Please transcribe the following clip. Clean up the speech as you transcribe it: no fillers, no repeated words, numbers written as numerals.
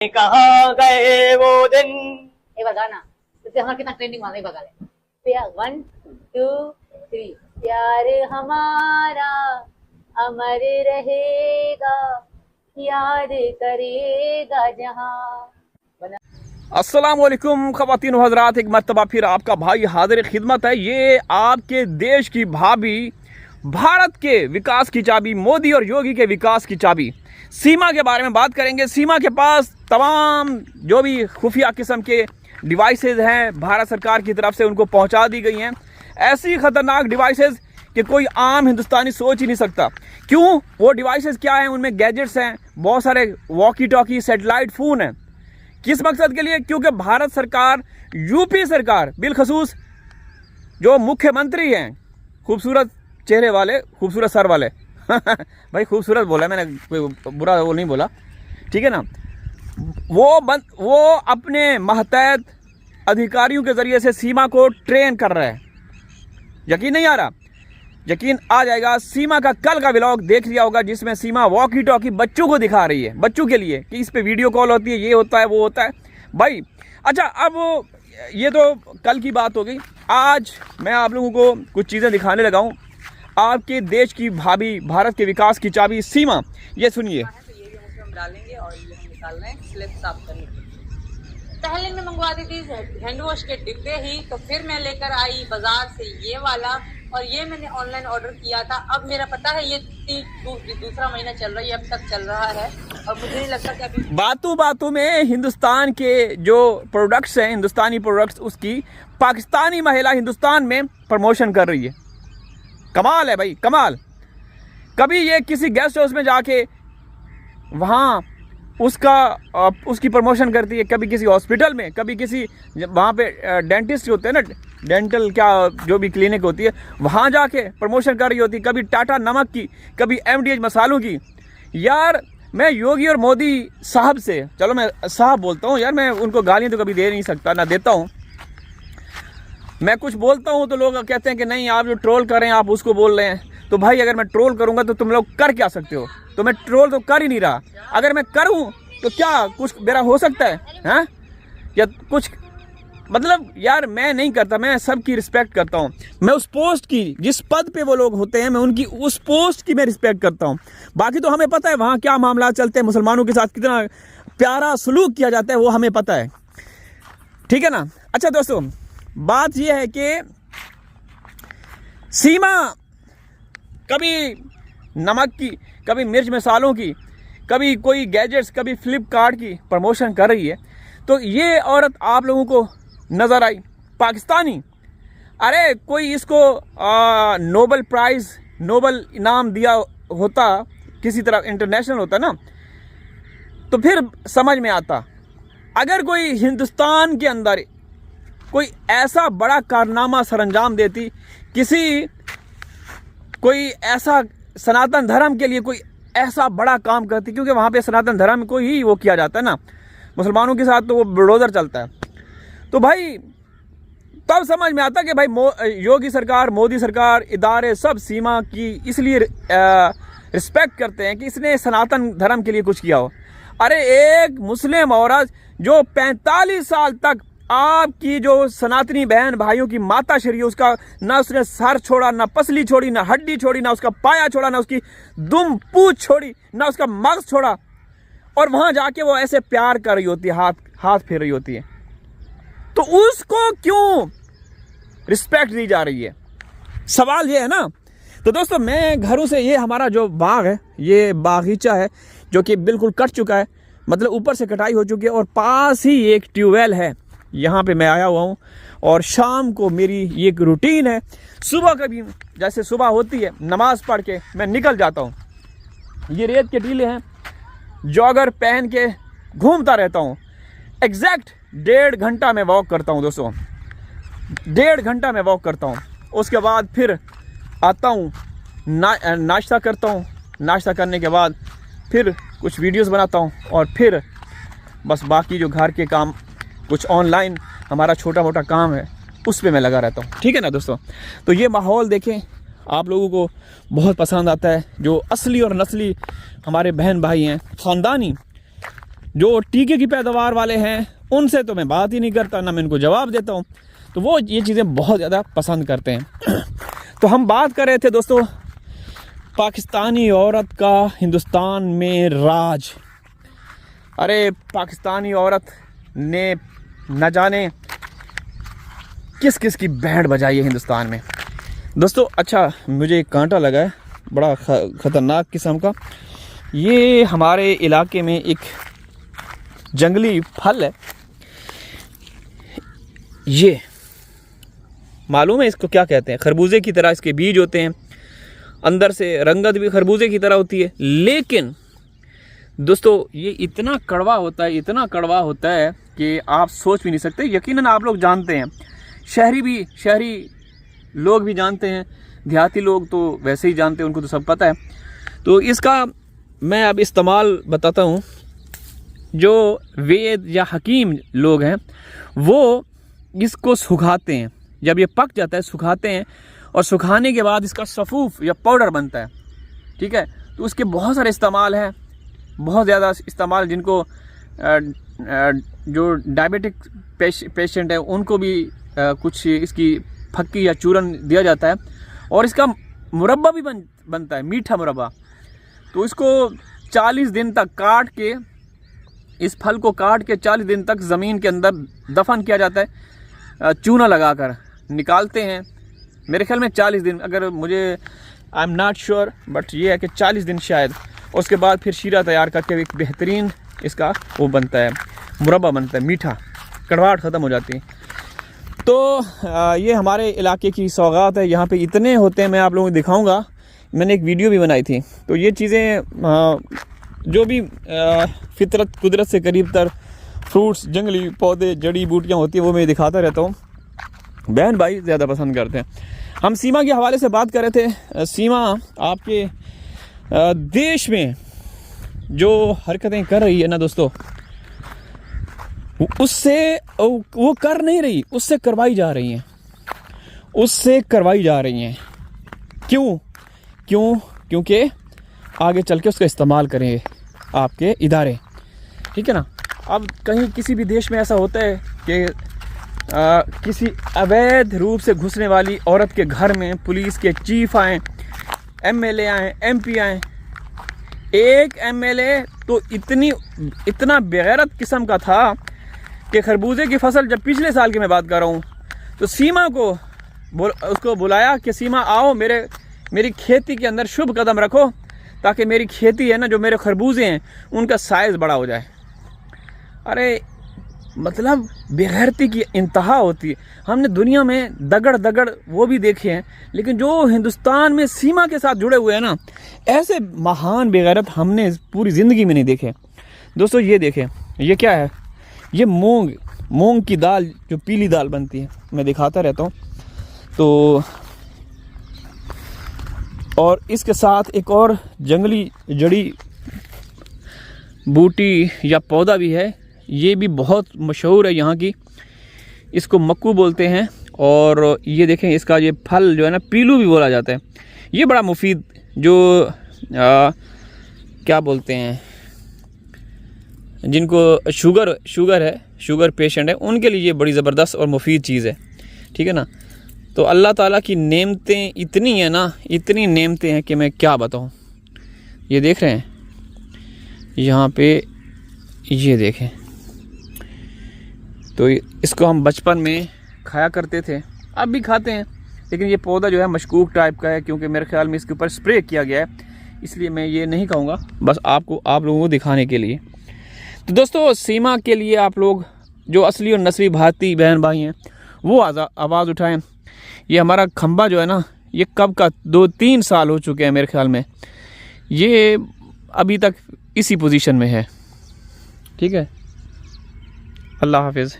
कहाँ गए वो दिन। ये बगा ना इससे हमारा कितना ट्रेंडिंग मार बगा ले प्यार 1 2 3 प्यार हमारा अमर रहेगा याद करेगा जहां। अस्सलामुअलैकुम ख़वातीन व हज़रात, एक मरतबा फिर आपका भाई हाजिर खिदमत है। ये आपके देश की भाभी, भारत के विकास की चाबी, मोदी और योगी के विकास की चाबी, सीमा के बारे में बात करेंगे। सीमा के पास तमाम जो भी खुफिया किस्म के डिवाइसेस हैं भारत सरकार की तरफ से उनको पहुंचा दी गई हैं। ऐसी ख़तरनाक डिवाइसेस कि कोई आम हिंदुस्तानी सोच ही नहीं सकता। क्यों? वो डिवाइसेस क्या हैं? उनमें गैजेट्स हैं, बहुत सारे वॉकी टॉकी, सेटेलाइट फ़ोन हैं। किस मकसद के लिए? क्योंकि भारत सरकार, यूपी सरकार, बिलखसूस जो मुख्यमंत्री हैं, खूबसूरत चेहरे वाले, खूबसूरत सर वाले भाई खूबसूरत बोला मैंने, कोई बुरा वो नहीं बोला, ठीक है ना। वो अपने महतहत अधिकारियों के ज़रिए से सीमा को ट्रेन कर रहे हैं। यकीन नहीं आ रहा? यकीन आ जाएगा। सीमा का कल का व्लॉग देख लिया होगा जिसमें सीमा वॉकी टॉकी बच्चों को दिखा रही है, बच्चों के लिए, कि इस पे वीडियो कॉल होती है, ये होता है, वो होता है भाई। अच्छा, अब ये तो कल की बात हो गई। आज मैं आप लोगों को कुछ चीज़ें दिखाने लगा हूँ। आपके देश की भाभी, भारत के विकास की चाबी सीमा, ये सुनिए। तो ये भी हम डालेंगे और ये हम निकाल रहे हैं स्लिप साफ करने के लिए। पहले मैं मंगवा दी थी हैंड वॉश के डिब्बे ही, तो फिर मैं लेकर आई बाजार से ये वाला, और ये मैंने ऑनलाइन ऑर्डर किया था। अब मेरा पता है ये दूसरा महीना चल रहा है, अब तक चल रहा है, और मुझे नहीं लगता कि अभी बातों बातों में हिंदुस्तान के जो प्रोडक्ट्स हैं, हिंदुस्तानी प्रोडक्ट्स, उसकी पाकिस्तानी महिला हिंदुस्तान में प्रमोशन कर रही है। कमाल है भाई, कमाल। कभी ये किसी गेस्ट हाउस में जाके वहाँ उसकी प्रमोशन करती है, कभी किसी हॉस्पिटल में, कभी किसी वहाँ पे डेंटिस्ट होते हैं ना, डेंटल क्या जो भी क्लिनिक होती है, वहाँ जाके प्रमोशन कर रही होती है। कभी टाटा नमक की, कभी MDH मसालों की। यार मैं योगी और मोदी साहब से, चलो मैं साहब बोलता हूँ यार, मैं उनको गालियाँ तो कभी दे नहीं सकता, ना देता हूँ। मैं कुछ बोलता हूँ तो लोग कहते हैं कि नहीं, आप जो ट्रोल कर रहे हैं आप उसको बोल रहे हैं। तो भाई अगर मैं ट्रोल करूँगा तो तुम लोग कर क्या सकते हो? तो मैं ट्रोल तो कर ही नहीं रहा। अगर मैं करूँ तो क्या कुछ मेरा हो सकता है? हाँ, या कुछ मतलब यार मैं नहीं करता, मैं सबकी रिस्पेक्ट करता हूँ। मैं उस पोस्ट की, जिस पद पे वो लोग होते हैं, मैं उनकी उस पोस्ट की मैं रिस्पेक्ट करता हूँ। बाकी तो हमें पता है वहाँ क्या मामला चलते हैं, मुसलमानों के साथ कितना प्यारा सलूक किया जाता है, वो हमें पता है, ठीक है ना। अच्छा दोस्तों, बात यह है कि सीमा कभी नमक की, कभी मिर्च मसालों की, कभी कोई गैजेट्स, कभी फ्लिपकार्ट की प्रमोशन कर रही है। तो ये औरत आप लोगों को नज़र आई पाकिस्तानी। अरे कोई इसको नोबल प्राइज़, नोबल इनाम दिया होता, किसी तरह इंटरनेशनल होता ना, तो फिर समझ में आता। अगर कोई हिंदुस्तान के अंदर कोई ऐसा बड़ा कारनामा सरअंजाम देती, कोई ऐसा सनातन धर्म के लिए कोई ऐसा बड़ा काम करती, क्योंकि वहाँ पे सनातन धर्म को ही वो किया जाता है ना, मुसलमानों के साथ तो वो बुलडोज़र चलता है। तो भाई तब समझ में आता कि भाई योगी सरकार, मोदी सरकार, इदारे सब सीमा की इसलिए रिस्पेक्ट करते हैं कि इसने सनातन धर्म के लिए कुछ किया हो। अरे एक मुस्लिम औरत जो 45 साल तक आपकी जो सनातनी बहन भाइयों की माता शरी, उसका ना उसने सर छोड़ा, ना पसली छोड़ी, ना हड्डी छोड़ी, ना उसका पाया छोड़ा, ना उसकी दुम पूछ छोड़ी, ना उसका मगज छोड़ा, और वहां जाके वो ऐसे प्यार कर रही होती है, हाथ फेर रही होती है। तो उसको क्यों रिस्पेक्ट दी जा रही है? सवाल ये है ना। तो दोस्तों, मैं घरों से, ये हमारा जो बाग है, ये बागीचा है जो कि बिल्कुल कट चुका है, मतलब ऊपर से कटाई हो चुकी है, और पास ही एक ट्यूबवेल है। यहाँ पे मैं आया हुआ हूँ, और शाम को मेरी ये एक रूटीन है। सुबह कभी जैसे सुबह होती है, नमाज पढ़ के मैं निकल जाता हूँ। ये रेत के टीले हैं, जॉगर पहन के घूमता रहता हूँ। एग्जैक्ट 1.5 घंटा मैं वॉक करता हूँ दोस्तों, 1.5 घंटा मैं वॉक करता हूँ। उसके बाद फिर आता हूँ, नाश्ता करता हूँ। नाश्ता करने के बाद फिर कुछ वीडियोस बनाता हूँ, और फिर बस बाकी जो घर के काम, कुछ ऑनलाइन हमारा छोटा मोटा काम है, उस पे मैं लगा रहता हूँ, ठीक है ना दोस्तों। तो ये माहौल देखें, आप लोगों को बहुत पसंद आता है। जो असली और नस्ली हमारे बहन भाई हैं, ख़ानदानी, जो टीके की पैदावार वाले हैं उनसे तो मैं बात ही नहीं करता, ना मैं उनको जवाब देता हूँ, तो वो ये चीज़ें बहुत ज़्यादा पसंद करते हैं। तो हम बात कर रहे थे दोस्तों पाकिस्तानी औरत का हिंदुस्तान में राज। अरे पाकिस्तानी औरत ने न जाने किस किस की बैंड बजाई है हिंदुस्तान में दोस्तों। अच्छा, मुझे एक कांटा लगा है बड़ा ख़तरनाक किस्म का। ये हमारे इलाके में एक जंगली फल है, ये मालूम है इसको क्या कहते हैं? खरबूजे की तरह इसके बीज होते हैं, अंदर से रंगत भी खरबूजे की तरह होती है, लेकिन दोस्तों ये इतना कड़वा होता है, इतना कड़वा होता है कि आप सोच भी नहीं सकते। यकीनन आप लोग जानते हैं, शहरी लोग भी जानते हैं, देहाती लोग तो वैसे ही जानते हैं, उनको तो सब पता है। तो इसका मैं अब इस्तेमाल बताता हूँ। जो वेद या हकीम लोग हैं वो इसको सुखाते हैं, जब ये पक जाता है सुखाते हैं, और सुखाने के बाद इसका सफ़ूफ या पाउडर बनता है, ठीक है। तो उसके बहुत सारे इस्तेमाल हैं, बहुत ज़्यादा इस्तेमाल, जिनको जो डायबिटिक पेशेंट है उनको भी कुछ इसकी फक्की या चूरन दिया जाता है, और इसका मुरब्बा भी बनता है, मीठा मुरब्बा। तो इसको 40 दिन तक काट के, इस फल को काट के 40 दिन तक ज़मीन के अंदर दफन किया जाता है, चूना लगाकर निकालते हैं। मेरे ख्याल में 40 दिन, अगर मुझे I am not sure, but ये है कि 40 दिन शायद। उसके बाद फिर शीरा तैयार करके एक बेहतरीन इसका वो बनता है, मुरब्बा बनता है, मीठा, कड़वाहट ख़त्म हो जाती है। तो ये हमारे इलाके की सौगात है, यहाँ पे इतने होते हैं, मैं आप लोगों को दिखाऊंगा। मैंने एक वीडियो भी बनाई थी। तो ये चीज़ें जो भी फितरत कुदरत से करीब तर फ्रूट्स, जंगली पौधे, जड़ी बूटियाँ होती हैं वो मैं दिखाता रहता हूँ। बहन भाई ज़्यादा पसंद करते हैं। हम सीमा के हवाले से बात कर रहे थे। सीमा आपके देश में जो हरकतें कर रही है ना दोस्तों, उससे वो कर नहीं रही, उससे करवाई जा रही हैं, उससे करवाई जा रही हैं। क्यों? क्योंकि आगे चल के उसका इस्तेमाल करेंगे आपके इदारे, ठीक है ना। अब कहीं किसी भी देश में ऐसा होता है कि किसी अवैध रूप से घुसने वाली औरत के घर में पुलिस के चीफ आए, एमएलए आए, एमपी आए। एक एमएलए तो इतना बेगैरत किस्म का था कि खरबूजे की फसल, जब पिछले साल की मैं बात कर रहा हूँ, तो सीमा को उसको बुलाया कि सीमा आओ, मेरी खेती के अंदर शुभ कदम रखो, ताकि मेरी खेती है ना, जो मेरे खरबूजे हैं उनका साइज़ बड़ा हो जाए। अरे मतलब बेगैरती की इंतहा होती है। हमने दुनिया में दगड़ वो भी देखे हैं, लेकिन जो हिंदुस्तान में सीमा के साथ जुड़े हुए हैं ना, ऐसे महान बेगैरत हमने पूरी ज़िंदगी में नहीं देखे दोस्तों। ये देखें, ये क्या है? ये मूंग की दाल, जो पीली दाल बनती है, मैं दिखाता रहता हूँ। तो और इसके साथ एक और जंगली जड़ी बूटी या पौधा भी है, ये भी बहुत मशहूर है यहाँ की, इसको मक्कू बोलते हैं। और ये देखें, इसका ये फल जो है ना, पीलू भी बोला जाता है। ये बड़ा मुफीद, जो क्या बोलते हैं, जिनको शुगर है, शुगर पेशेंट है, उनके लिए ये बड़ी ज़बरदस्त और मुफीद चीज़ है, ठीक है ना। तो अल्लाह ताला की नेमतें इतनी हैं ना, इतनी नेमतें हैं कि मैं क्या बताऊँ। ये देख रहे हैं यहाँ पे, ये देखें। तो इसको हम बचपन में खाया करते थे, अब भी खाते हैं, लेकिन ये पौधा जो है मशकूक टाइप का है, क्योंकि मेरे ख्याल में इसके ऊपर स्प्रे किया गया है, इसलिए मैं ये नहीं खाऊंगा, बस आप लोगों को दिखाने के लिए। तो दोस्तों, सीमा के लिए आप लोग जो असली और नस्ली भारतीय बहन भाई हैं वो आवाज़ उठाएं। ये हमारा खंबा जो है ना, ये कब का 2-3 साल हो चुके हैं मेरे ख्याल में, ये अभी तक इसी पोजीशन में है, ठीक है। अल्लाह हाफिज़।